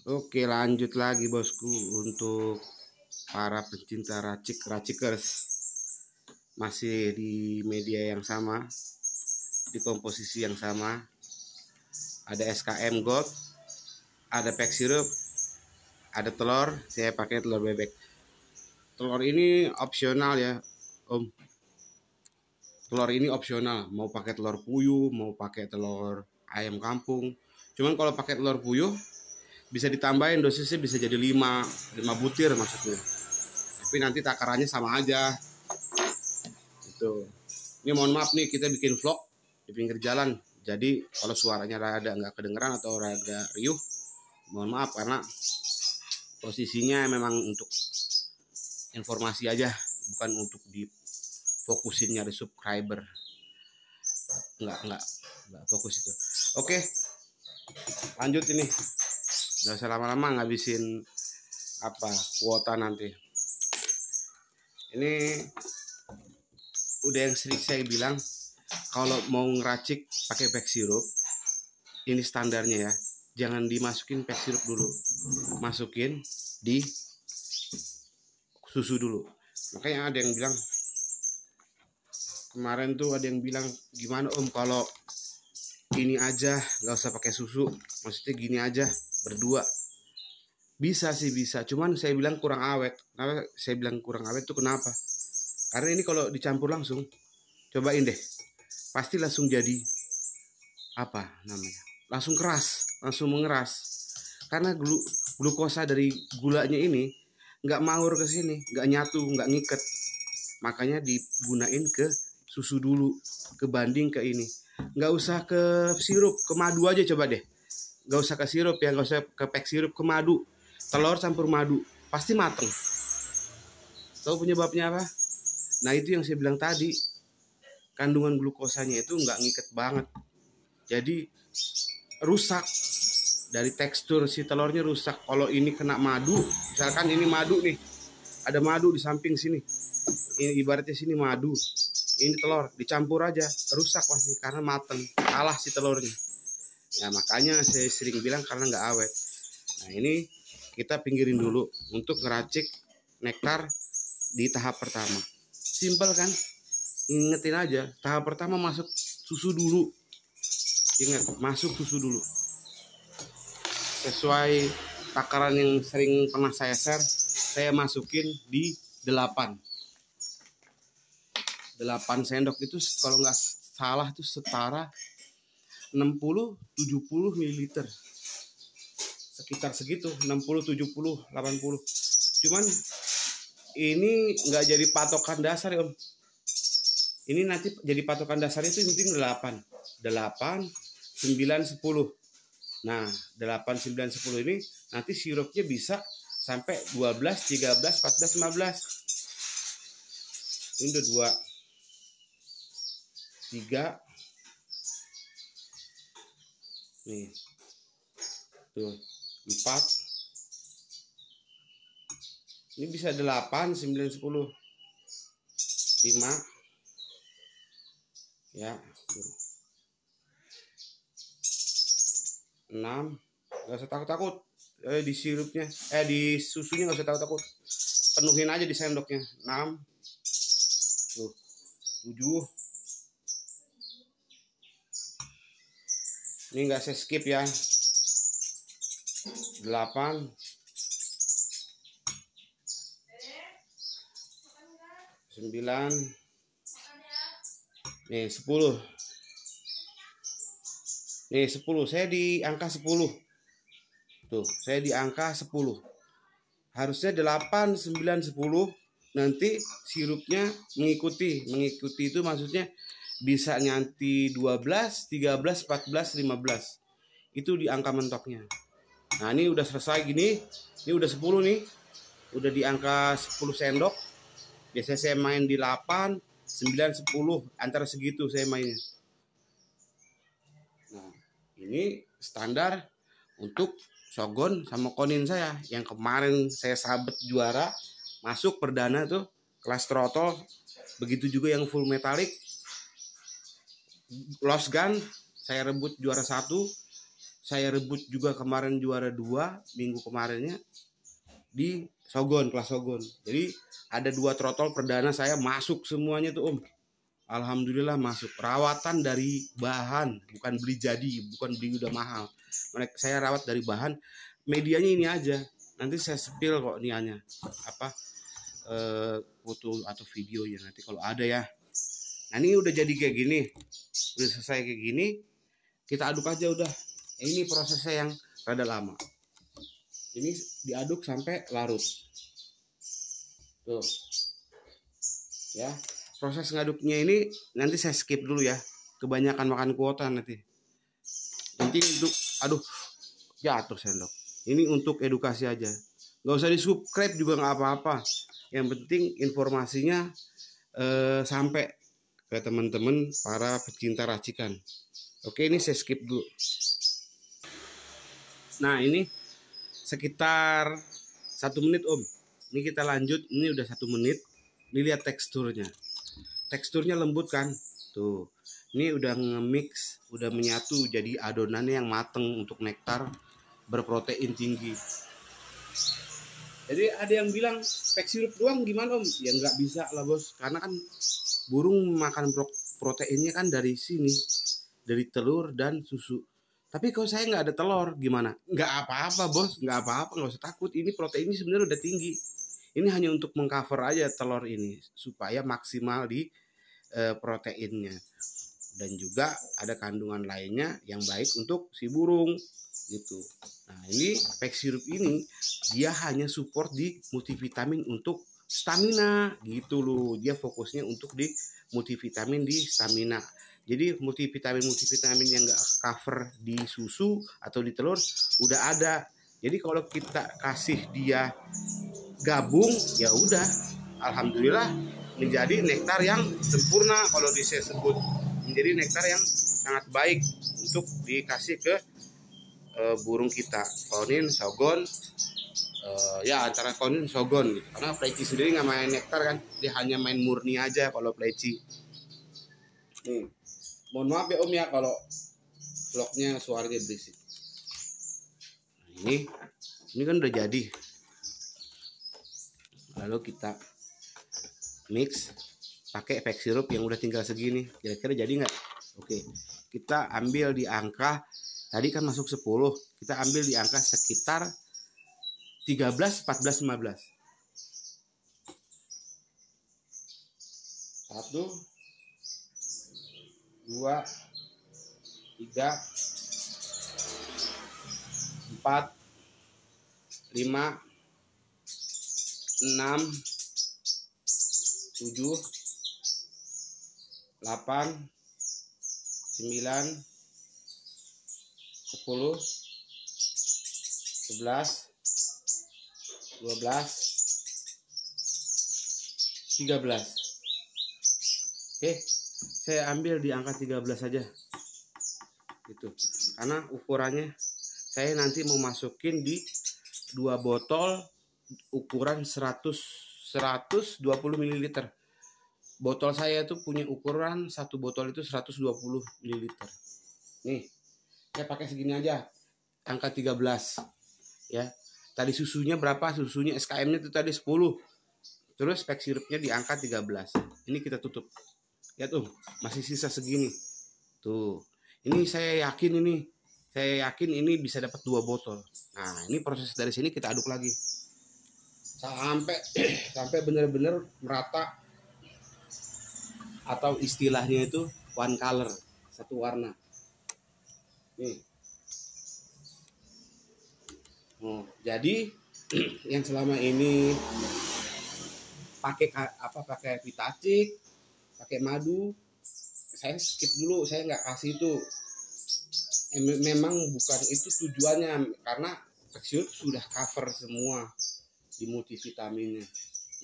Oke, lanjut lagi bosku untuk para pencinta racikers. Masih di media yang sama, di komposisi yang sama. Ada SKM Gold, ada pack sirup, ada telur. Saya pakai telur bebek. Telur ini opsional ya, Om. Telur ini opsional, mau pakai telur puyuh, mau pakai telur ayam kampung. Cuman kalau pakai telur puyuh bisa ditambahin dosisnya, bisa jadi 5 butir maksudnya. Tapi nanti takarannya sama aja. Itu. Ini mohon maaf nih, kita bikin vlog di pinggir jalan. Jadi kalau suaranya rada nggak kedengeran atau rada riuh, mohon maaf karena posisinya memang untuk informasi aja, bukan untuk difokusin nyari subscriber. Nggak fokus itu. Oke, lanjut ini. Nggak usah lama-lama ngabisin kuota nanti. Ini udah yang sering saya bilang, kalau mau ngeracik pakai pack sirup, ini standarnya ya, jangan dimasukin pack sirup dulu, masukin di susu dulu. Makanya ada yang bilang kemarin tuh, ada yang bilang gimana Om kalau ini aja nggak usah pakai susu, maksudnya gini aja berdua. Bisa sih, bisa, cuman saya bilang kurang awet. Kenapa saya bilang kurang awet tuh kenapa? Karena ini kalau dicampur langsung, cobain deh, pasti langsung jadi langsung keras, langsung mengeras. Karena glukosa dari gulanya ini nggak maur ke sini, nggak nyatu, nggak ngiket. Makanya digunain ke susu dulu, kebanding ke ini. Nggak usah ke sirup, ke madu aja coba deh. Nggak usah ke sirup ya, nggak usah ke pack sirup, ke madu. Telur campur madu, pasti mateng. Tahu penyebabnya apa? Nah itu yang saya bilang tadi, kandungan glukosanya itu nggak ngiket banget. Jadi rusak, dari tekstur si telurnya rusak. Kalau ini kena madu, misalkan ini madu nih, ada madu di samping sini, ini ibaratnya sini madu, ini telur, dicampur aja, rusak pasti karena mateng, kalah si telurnya. Ya makanya saya sering bilang karena nggak awet. Nah ini kita pinggirin dulu untuk ngeracik nektar di tahap pertama. Simpel kan? Ingetin aja, tahap pertama masuk susu dulu. Ingat, masuk susu dulu. Sesuai takaran yang sering pernah saya share, saya masukin di 8 sendok itu, kalau nggak salah itu setara 60-70 ml. Sekitar segitu, 60-70-80. Cuman ini nggak jadi patokan dasar ya Om. Ini nanti jadi patokan dasar itu penting 8, 9, 10. Nah 8, 9, 10 ini nanti sirupnya bisa sampai 12, 13, 14, 15. Ini udah 2, 3 nih tuh, 4. Ini bisa 8, 9, 10, 5 ya, 6. Gak usah takut-takut di sirupnya, di susunya gak usah takut-takut, penuhin aja di sendoknya. 6 tuh, 7. Ini nggak saya skip ya. 8, 9, nih 10. Nih 10, saya di angka 10. Tuh, saya di angka 10. Harusnya 8, 9, 10. Nanti sirupnya mengikuti itu maksudnya bisa nyanti 12, 13, 14, 15. Itu di angka mentoknya. Nah, ini udah selesai gini. Ini udah 10 nih. Udah di angka 10 sendok. Biasanya saya main di 8, 9, 10, antara segitu saya mainnya. Nah, ini standar untuk Shogun sama Konin saya. Yang kemarin saya sabet juara, masuk perdana tuh, kelas throttle. Begitu juga yang full metalik. Lost Gun, saya rebut juara 1. saya rebut juga kemarin juara 2 minggu kemarinnya di Shogun, kelas Shogun. Jadi ada 2 trotol perdana saya masuk semuanya tuh Om. Alhamdulillah masuk. Rawatan dari bahan, bukan beli jadi, bukan beli udah mahal. Saya rawat dari bahan. Medianya ini aja. Nanti saya spill kok nianya apa foto atau video ya nanti kalau ada ya. Nah ini udah jadi kayak gini, udah selesai kayak gini, kita aduk aja udah. Ini prosesnya yang rada lama. Ini diaduk sampai larut. Tuh. Ya, proses ngaduknya ini nanti saya skip dulu ya. Kebanyakan makan kuota nanti. Nanti untuk jatuh sendok. Ini untuk edukasi aja. Nggak usah di-subscribe juga nggak apa-apa. Yang penting informasinya sampai ke teman-teman para pecinta racikan. Oke, ini saya skip dulu. Nah ini sekitar 1 menit Om. Ini kita lanjut. Ini udah 1 menit. Ini lihat teksturnya. Teksturnya lembut kan. Tuh. Ini udah nge-mix, udah menyatu jadi adonannya yang mateng untuk nektar berprotein tinggi. Jadi ada yang bilang pack sirup doang gimana Om? Ya nggak bisa lah bos. Karena kan burung makan proteinnya kan dari sini. Dari telur dan susu. Tapi kalau saya nggak ada telur gimana? Nggak apa-apa bos, nggak apa-apa, nggak usah takut. Ini proteinnya sebenarnya udah tinggi. Ini hanya untuk mengcover aja telur ini supaya maksimal di proteinnya. Dan juga ada kandungan lainnya yang baik untuk si burung gitu. Nah ini pack sirup ini dia hanya support di multivitamin untuk stamina gitu loh. Dia fokusnya untuk di multivitamin di stamina. Jadi multivitamin yang nggak cover di susu atau di telur udah ada. Jadi kalau kita kasih dia gabung ya udah, alhamdulillah menjadi nektar yang sempurna. Kalau saya sebut menjadi nektar yang sangat baik untuk dikasih ke burung kita. Konin, Shogun, ya antara Konin, Shogun gitu. Karena pleci sendiri nggak main nektar kan, dia hanya main murni aja kalau pleci. Nih. Mohon maaf ya Om ya kalau vlognya suaranya berisik. Nah, ini kan udah jadi. Lalu kita mix pakai pack sirup yang udah tinggal segini. Kira-kira jadi nggak? Oke, kita ambil di angka tadi kan masuk 10. Kita ambil di angka sekitar 13, 14, 15. 1, 2, 3, 4, 5, 6, 7, 8, 9, 10, 11, 12, 13. Oke, saya ambil di angka 13 saja gitu. Karena ukurannya saya nanti mau masukin di 2 botol ukuran 120 ml. Botol saya itu punya ukuran 1 botol itu 120 ml. Nih, saya pakai segini aja. Angka 13 ya. Tadi susunya berapa? Susunya SKM-nya itu tadi 10. Terus pack sirupnya di angka 13. Ini kita tutup. Lihat masih sisa segini. Tuh. Ini saya yakin ini bisa dapat 2 botol. Nah, ini proses dari sini kita aduk lagi. Sampai benar-benar merata, atau istilahnya itu one color, satu warna. Nih. Jadi yang selama ini pakai pitacik, pakai madu, saya skip dulu, saya nggak kasih itu. Memang bukan itu tujuannya, karena tekstur sudah cover semua di multivitaminnya.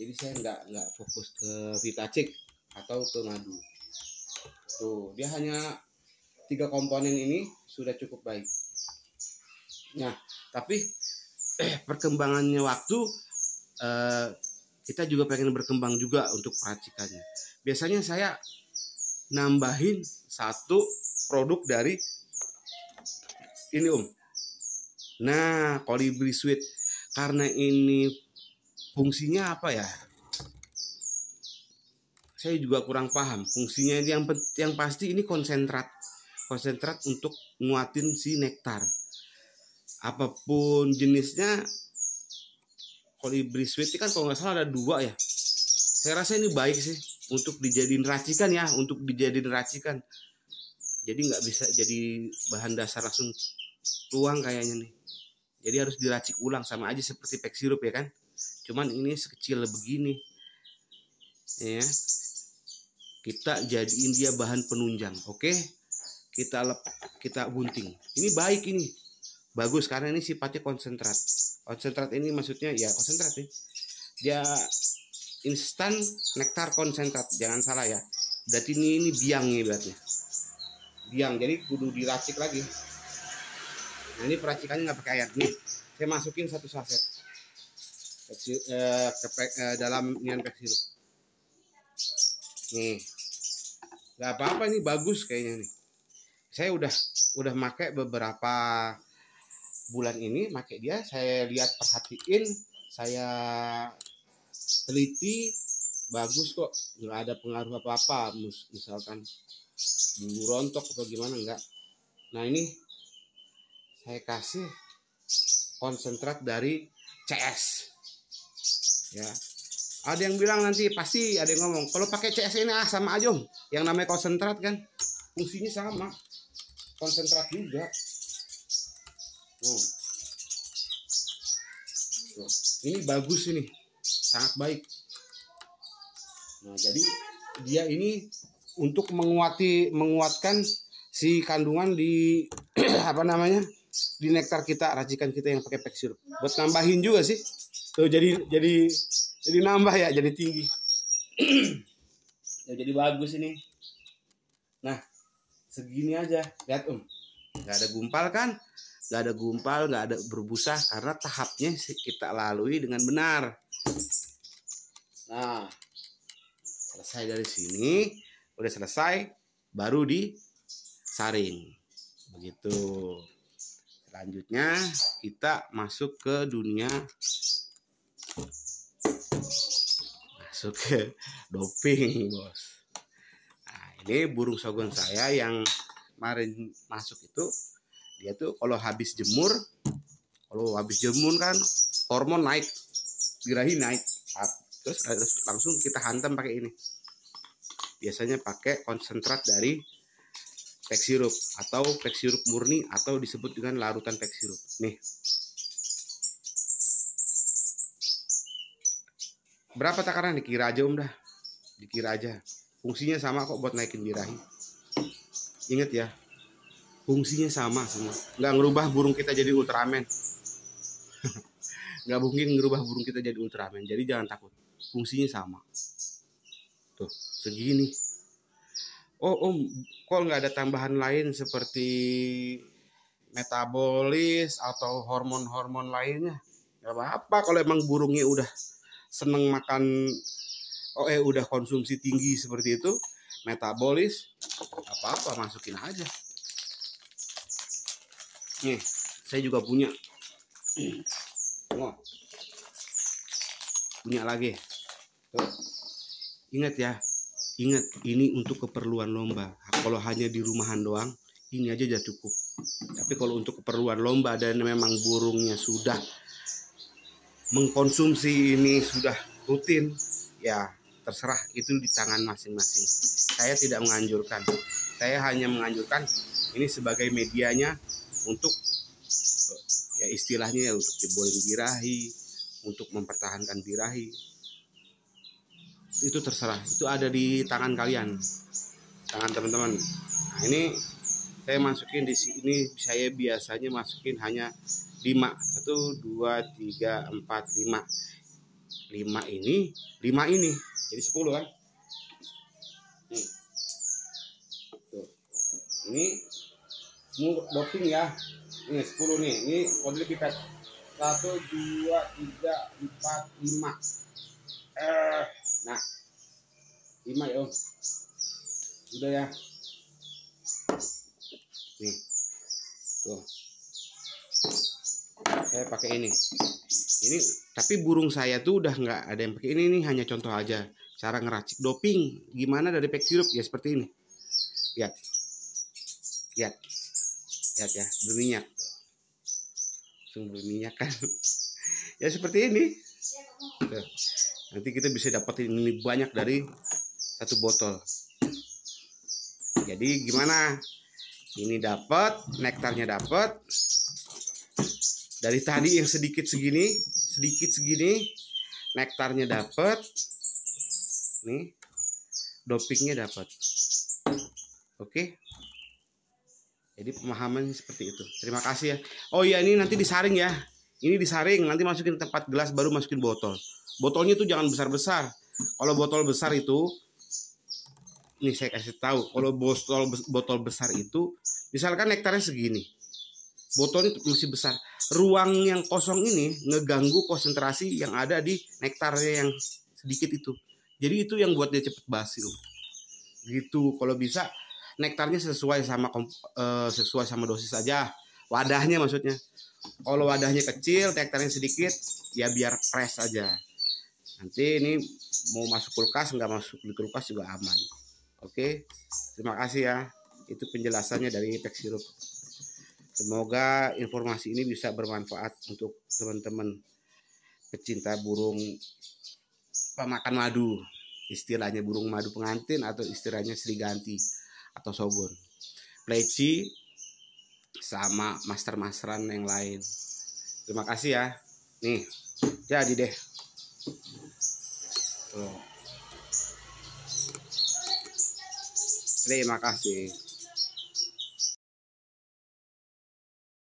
Jadi saya nggak fokus ke vitacik atau ke madu. Tuh, dia hanya 3 komponen ini sudah cukup baik. Nah, tapi perkembangannya waktu kita juga pengen berkembang juga untuk peracikannya. Biasanya saya nambahin 1 produk dari ini Nah, kolibri sweet. Karena ini fungsinya apa ya? Saya juga kurang paham. Fungsinya yang pasti ini konsentrat. Konsentrat untuk nguatin si nektar. Apapun jenisnya, kolibri sweet kan kalau nggak salah ada 2 ya. Saya rasa ini baik sih untuk dijadiin racikan ya, untuk dijadiin racikan. Jadi nggak bisa jadi bahan dasar langsung tuang kayaknya nih. Jadi harus diracik ulang, sama aja seperti pack sirup ya kan. Cuman ini sekecil begini. Ya. Kita jadiin dia bahan penunjang. Oke. Kita gunting. Ini baik ini. Bagus karena ini sifatnya konsentrat. Konsentrat ini maksudnya ya konsentrat nih. Dia instan nektar konsentrat. Jangan salah ya. Berarti ini biang nih berarti. Biang. Jadi kudu diracik lagi. Nah, ini peracikannya nggak pakai air. Nih, saya masukin 1 saset dalam nian pack sirup. Nih, nggak apa-apa, ini bagus kayaknya nih. Saya udah pakai beberapa bulan ini, pakai dia. Saya lihat, perhatiin, saya teliti, bagus kok, nggak ada pengaruh apa-apa. Misalkan bulu rontok atau gimana, enggak. Nah ini saya kasih konsentrat dari CS ya. Ada yang bilang nanti, pasti ada yang ngomong kalau pakai CS ini sama aja om, yang namanya konsentrat kan fungsinya sama, konsentrat juga. Ini bagus, ini sangat baik. Nah jadi dia ini untuk menguatkan si kandungan di apa namanya, di nektar kita, racikan kita yang pakai pack sirup. Buat nambahin juga sih. Tuh jadi nambah ya, jadi tinggi. Ya, jadi bagus ini. Nah, segini aja. Lihat om. Nggak ada gumpal kan? Nggak ada gumpal, nggak ada berbusa karena tahapnya kita lalui dengan benar. Nah, selesai dari sini, udah selesai, baru disaring. Begitu. Selanjutnya kita masuk ke dunia, masuk ke doping bos. Nah ini burung shogun saya yang kemarin masuk itu, dia tuh kalau habis jemur kan hormon naik, birahi naik, terus langsung kita hantam pakai ini. Biasanya pakai konsentrat dari pack sirup atau pack sirup murni atau disebut dengan larutan pack sirup. Nih. Berapa takaran? Dikira aja om dah. Dikira aja. Fungsinya sama kok buat naikin birahi. Ingat ya. Fungsinya sama semua. Nggak ngerubah burung kita jadi Ultraman. Nggak mungkin ngerubah burung kita jadi Ultraman. Jadi jangan takut. Fungsinya sama. Tuh, segini. Oh om, kok nggak ada tambahan lain seperti metabolis atau hormon-hormon lainnya? Gak apa-apa kalau emang burungnya udah seneng makan, udah konsumsi tinggi seperti itu, metabolis, apa-apa masukin aja. Nih, saya juga punya. Punya lagi. Tuh. Ingat ya. Ingat, ini untuk keperluan lomba. Kalau hanya di rumahan doang, ini aja udah cukup. Tapi kalau untuk keperluan lomba dan memang burungnya sudah mengkonsumsi ini sudah rutin, ya terserah, itu di tangan masing-masing. Saya tidak menganjurkan. Saya hanya menganjurkan ini sebagai medianya untuk ya istilahnya ya, untuk jebolin birahi, untuk mempertahankan birahi. Itu terserah, itu ada di tangan kalian, tangan teman-teman. Nah ini saya masukin di sini, saya biasanya masukin hanya 5, 1, 2, 3, 4, 5 ini, 5 ini jadi 10 kan. Tuh. Ini semua doping ya, ini 10 nih, ini kode pipet 1, 2, 3, 4, 5. Nah 5 ya om, udah ya. Nih tuh, Saya pakai ini. Ini tapi burung saya tuh udah nggak ada yang pakai ini nih, hanya contoh aja cara ngeracik doping gimana dari pack sirup ya seperti ini. Lihat. Lihat. Lihat ya, berminyak. Langsung berminyak kan. Ya seperti ini. Tuh. Nanti kita bisa dapetin ini banyak dari satu botol. Jadi gimana? Ini dapat, nektarnya dapat. Dari tadi yang sedikit segini, nektarnya dapat. Nih, dopingnya dapat. Oke. Jadi pemahaman seperti itu. Terima kasih ya. Oh iya, ini nanti disaring ya. Ini disaring, nanti masukin tempat gelas, baru masukin botol. Botolnya tuh jangan besar-besar. Kalau botol besar itu, nih saya kasih tahu, kalau botol besar itu, misalkan nektarnya segini. Botolnya masih besar. Ruang yang kosong ini ngeganggu konsentrasi yang ada di nektarnya yang sedikit itu. Jadi itu yang buat dia cepet basi. Gitu. Kalau bisa nektarnya sesuai sama dosis aja. Wadahnya maksudnya. Kalau wadahnya kecil, nektarnya sedikit, ya biar fresh aja. Nanti ini mau masuk kulkas, nggak masuk di kulkas juga aman. Oke. Terima kasih ya. Itu penjelasannya dari pack sirup. Semoga informasi ini bisa bermanfaat untuk teman-teman pecinta burung pemakan madu. Istilahnya burung madu pengantin atau istilahnya seriganti atau sogon. Pleci sama master-masteran yang lain. Terima kasih ya. Nih, jadi deh. Tuh. Terima kasih.